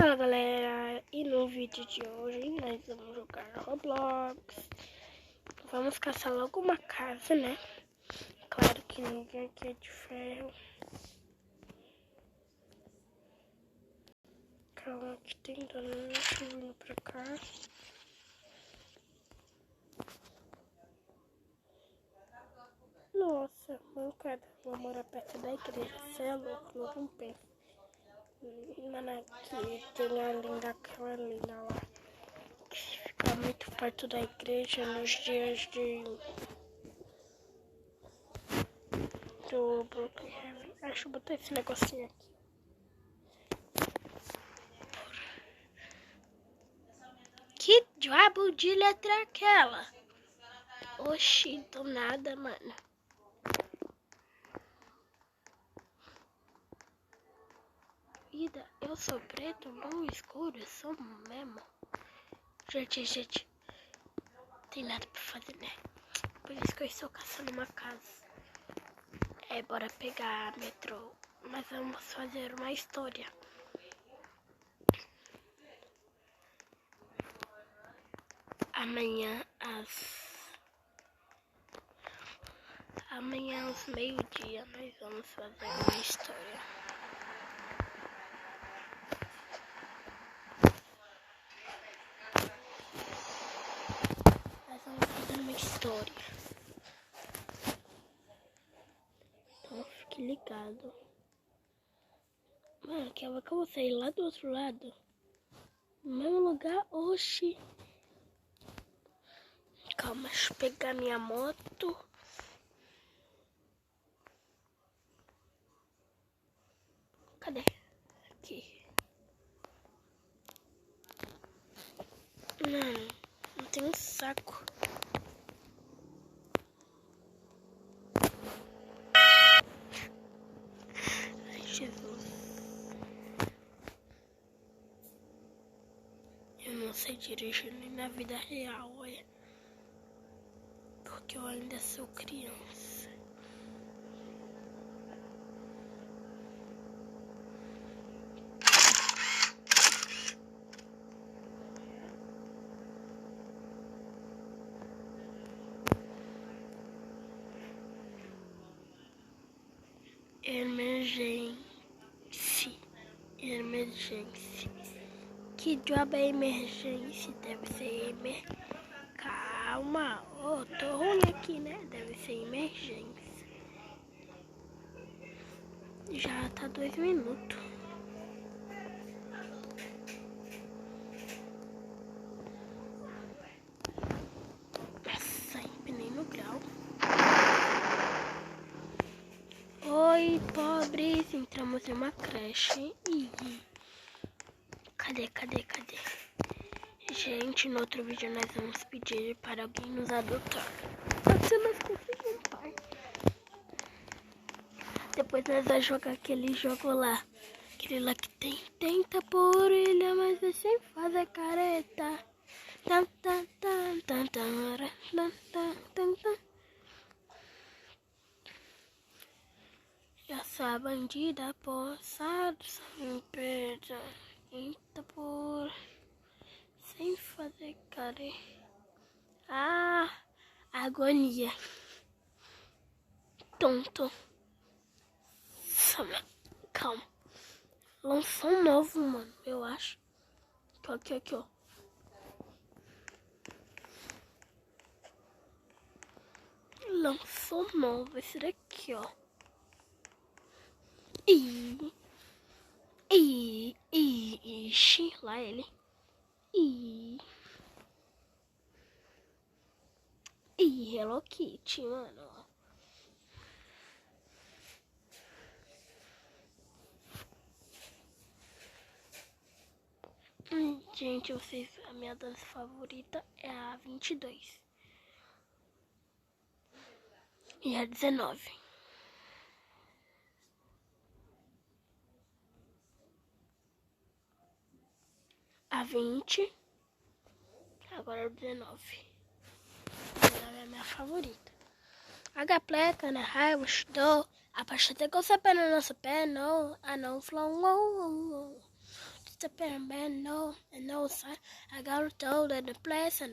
Fala galera, e no vídeo de hoje nós vamos jogar Roblox. Vamos caçar logo uma casa, né? Claro que ninguém aqui é de ferro. Calma que tem dona vindo pra cá. Nossa, mancada, vou morar perto da igreja. Você é louco, não pensa. Mano, aqui tem a linda, aquela linda lá. Fica muito perto da igreja nos dias do Brooklyn Heavy. Deixa eu botar esse negocinho aqui. Que diabo de letra é aquela? Oxi, do nada, mano. Ida, eu sou preto, não escuro, eu sou mesmo. Gente, tem nada pra fazer, né? Por isso que eu estou caçando uma casa. Bora pegar metrô. Mas vamos fazer uma história. Amanhã às meio-dia nós vamos fazer uma história. Nós vamos fazer uma história. Então fique ligado. Mano, que eu vou sair lá do outro lado. No mesmo lugar, oxi. Calma, deixa eu pegar minha moto. Cadê? Aqui. Não tem um saco. Ai, Jesus. Eu não sei dirigir nem na vida real, olha. Porque eu ainda sou criança. Emergência. Que diabo é emergência? Deve ser Calma, tô ruim aqui, né? Deve ser emergência. Já tá 2 minutos. Nossa, empinei no grau. Oi, pobres, entramos em uma creche. Cadê? Gente, no outro vídeo nós vamos pedir para alguém nos adotar. Se nós conseguimos, pai. Depois nós vamos jogar aquele jogo lá. Aquele lá que tenta por orelha, mas você faz a careta. Essa bandida poçada sem perda. Tenta por... sem fazer careta. Agonia. Tonto. Calma. Lançou um novo, mano, eu acho. Aqui, ó. Lançou novo, esse daqui, ó. Ixi, lá ele. Hello Kitty, mano. Gente, a minha dança favorita é a 22. E a 19. A 20. Agora a 19. Ela é a minha favorita. H-pleca, na raiva, estou. A paixão tem que você pé no nosso pé, não. Ah, não, flow. Mr. Penman, no, and no sign. I got told at the place and